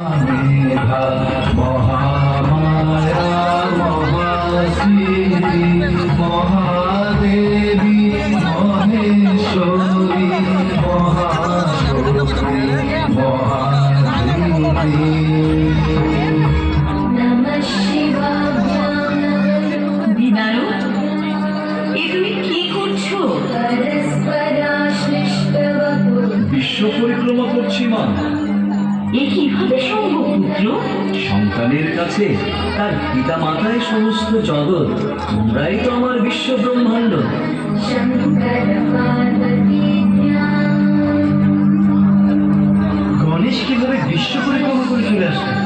মেধা মহামায়া মহাসিদ্ধি মহাদেবী মহেশ্বরী মহাশক্তি মহাদেবী। বিনায়ক, এ তুমি কি করছো? বিশ্ব পরিক্রমা করছি মা। এ কিভাবে সম্ভব পুত্র? সন্তানের কাছে তার পিতা মাতাই সমস্ত জগৎ, তোমরাই তো আমার বিশ্ব ব্রহ্মাণ্ড। গণেশ কিভাবে বিশ্ব পরিক্রমা করে চলে আসলেন?